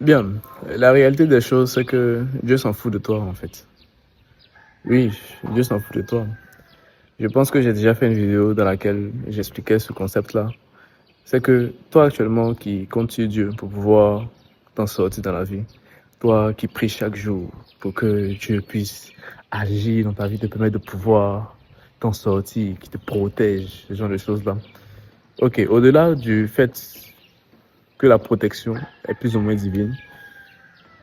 Bien, la réalité des choses, c'est que Dieu s'en fout de toi, en fait. Oui, Dieu s'en fout de toi. Je pense que j'ai déjà fait une vidéo dans laquelle j'expliquais ce concept-là. C'est que toi, actuellement, qui comptes sur Dieu pour pouvoir t'en sortir dans la vie, toi qui pries chaque jour pour que Dieu puisse agir dans ta vie, te permettre de pouvoir t'en sortir, qui te protège, ce genre de choses-là. Ok, au-delà du fait que la protection est plus ou moins divine,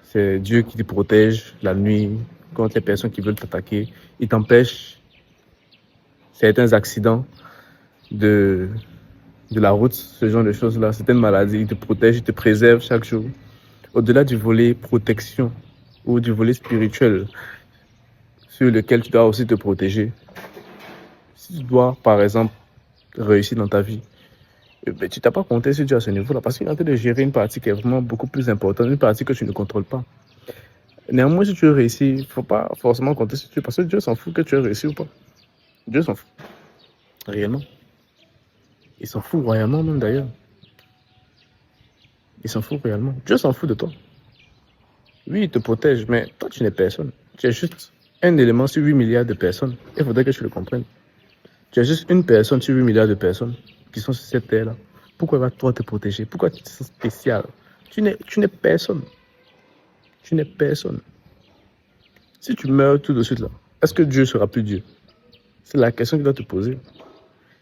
c'est Dieu qui te protège la nuit contre les personnes qui veulent t'attaquer. Il t'empêche certains accidents de, de la route, ce genre de choses-là, certaines maladies. Il te protège, il te préserve chaque jour. Au-delà du volet protection ou du volet spirituel sur lequel tu dois aussi te protéger, si tu dois, par exemple, réussir dans ta vie, ben, tu t'as pas compté sur Dieu à ce niveau-là parce qu'il est en train de gérer une partie qui est vraiment beaucoup plus importante, une partie que tu ne contrôles pas. Néanmoins, si tu veux réussir, il ne faut pas forcément compter sur Dieu parce que Dieu s'en fout que tu aies réussi ou pas. Dieu s'en fout, réellement. Il s'en fout royalement même d'ailleurs. Il s'en fout réellement. Dieu s'en fout de toi. Oui, il te protège, mais toi, tu n'es personne. Tu es juste un élément sur 8 milliards de personnes. Il faudrait que tu le comprennes. Tu es juste une personne sur 8 milliards de personnes qui sont sur cette terre-là. Pourquoi va-toi te protéger? Pourquoi tu te sens spécial? Tu n'es personne. Tu n'es personne. Si tu meurs tout de suite là, est-ce que Dieu sera plus Dieu? C'est la question que tu dois te poser.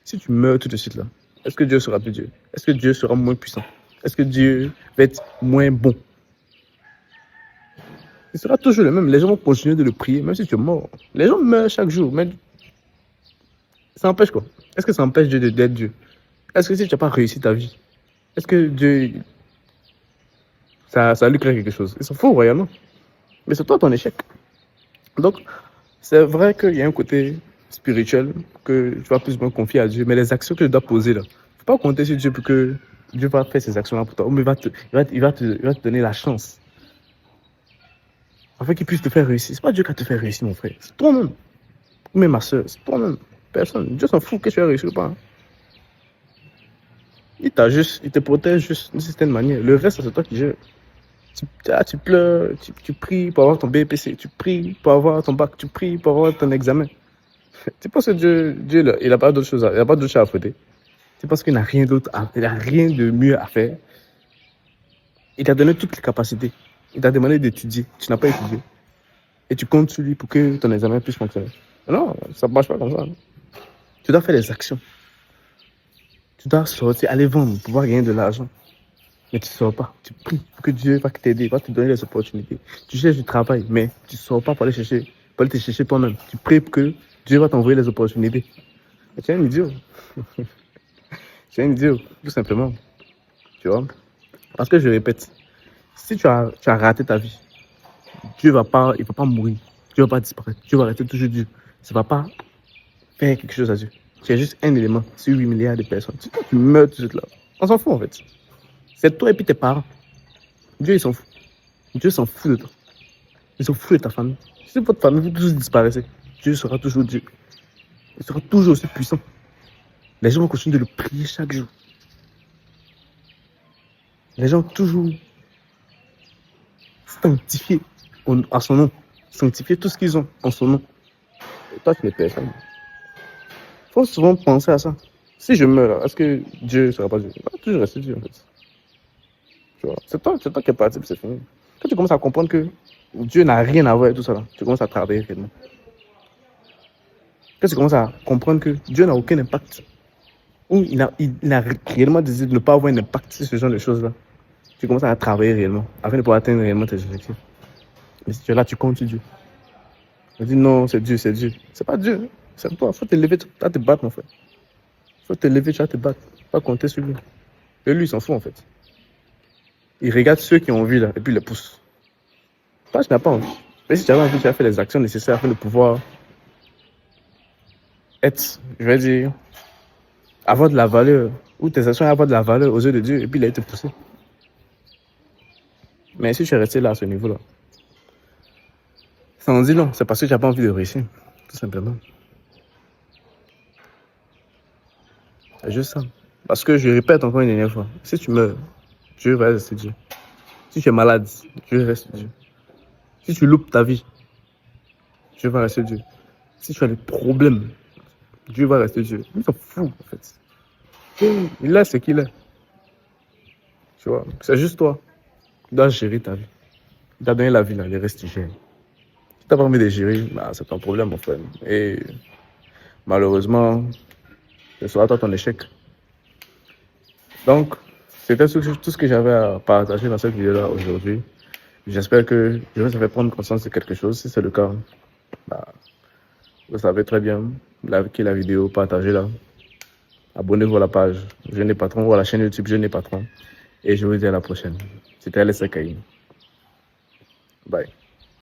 Si tu meurs tout de suite là, est-ce que Dieu sera plus Dieu? Est-ce que Dieu sera moins puissant? Est-ce que Dieu va être moins bon? Il sera toujours le même. Les gens vont continuer de le prier, même si tu es mort. Les gens meurent chaque jour, mais ça empêche quoi? Est-ce que ça empêche Dieu d'être Dieu? Est-ce que si tu n'as pas réussi ta vie, est-ce que Dieu, ça lui crée quelque chose? Il s'en fout royalement. Mais c'est toi ton échec. Donc, c'est vrai qu'il y a un côté spirituel que tu vas plus ou moins confier à Dieu, mais les actions que tu dois poser là, il ne faut pas compter sur Dieu pour que Dieu va faire ces actions-là pour toi. Mais il va te donner la chance afin qu'il puisse te faire réussir. C'est pas Dieu qui va te faire réussir, mon frère. C'est toi-même. Ou même ma soeur, c'est toi-même. Personne. Dieu s'en fout que tu aies réussi ou pas. Il te protège juste d'une certaine manière. Le reste, c'est toi qui gères. Tu pleures, tu pries pour avoir ton BPC, tu pries pour avoir ton bac, tu pries pour avoir ton examen. Tu penses que Dieu là, il n'a pas d'autre chose, il n'a pas d'autre chose à fouetter. Tu penses qu'il n'a rien d'autre, il n'a rien de mieux à faire. Il t'a donné toutes les capacités. Il t'a demandé d'étudier. Tu n'as pas étudié. Et tu comptes sur lui pour que ton examen puisse fonctionner. Non, ça ne marche pas comme ça. Tu dois faire des actions. Tu dois sortir, aller vendre, pouvoir gagner de l'argent. Mais tu ne sors pas. Tu pries pour que Dieu va t'aider, va te donner des opportunités. Tu cherches du travail, mais tu ne sors pas pour aller te chercher toi-même. Tu pries pour que Dieu va t'envoyer les opportunités. Et tu es un idiot. Tu es un idiot, tout simplement. Tu vois? Parce que je répète, si tu as raté ta vie, Dieu il va pas mourir. Dieu va pas disparaître. Dieu va rester toujours Dieu. Ça va pas faire quelque chose à Dieu. Tu es juste un élément sur 8 milliards de personnes. Si toi, tu meurs tout de suite là, on s'en fout en fait. C'est toi et puis tes parents. Dieu, il s'en fout. Dieu s'en fout de toi. Il s'en fout de ta famille. Si votre famille, vous tous disparaissez, Dieu sera toujours Dieu. Il sera toujours aussi puissant. Les gens vont continuer de le prier chaque jour. Les gens vont toujours sanctifier à son nom. Sanctifier tout ce qu'ils ont en son nom. Et toi, tu n'es personne. Il faut souvent penser à ça. Si je meurs, est-ce que Dieu ne sera pas Dieu? Il va toujours rester Dieu en fait. Tu vois, c'est toi qui es parti, c'est fini. Quand tu commences à comprendre que Dieu n'a rien à voir avec tout ça, là, tu commences à travailler réellement. Quand tu commences à comprendre que Dieu n'a aucun impact, ou il a réellement décidé de ne pas avoir un impact sur ce genre de choses-là, tu commences à travailler réellement, afin de pouvoir atteindre réellement tes objectifs. Mais si tu es là, tu comptes sur Dieu. Tu dis non, c'est Dieu, c'est Dieu. C'est pas Dieu, c'est toi. Il faut te lever, tu vas te battre, mon frère. Il faut te lever, tu vas te battre. Pas compter sur lui. Et lui, il s'en fout, en fait. Il regarde ceux qui ont envie, là, et puis il les pousse. Toi, tu n'as pas envie. Mais si tu avais envie, tu vas faire les actions nécessaires afin de pouvoir être, je vais dire, avoir de la valeur, ou tes actions avoir de la valeur aux yeux de Dieu, et puis il allait te pousser. Mais si tu es resté là, à ce niveau-là, ça en dit non, c'est parce que tu n'as pas envie de réussir, tout simplement. C'est juste ça. Parce que je répète encore une dernière fois, si tu meurs, Dieu va rester Dieu. Si tu es malade, Dieu reste Dieu. Si tu loupes ta vie, Dieu va rester Dieu. Si tu as des problèmes, Dieu va rester Dieu. Il s'en fout, en fait. Il est ce qu'il est. Tu vois, c'est juste toi. Tu dois gérer ta vie. Il t'a donné la vie, là, le reste, tu gères. Si t'as pas envie de gérer, bah, c'est ton problème, mon frère. Et malheureusement, ce sera toi ton échec. Donc, c'était tout ce que j'avais à partager dans cette vidéo-là aujourd'hui. J'espère que je vous ai fait prendre conscience de quelque chose. Si c'est le cas, bah, vous savez très bien, likez la vidéo, partagez-la. Abonnez-vous à la page Jeune et Patron ou à la chaîne YouTube Jeune et Patron. Et je vous dis à la prochaine. C'était LSKI. Bye.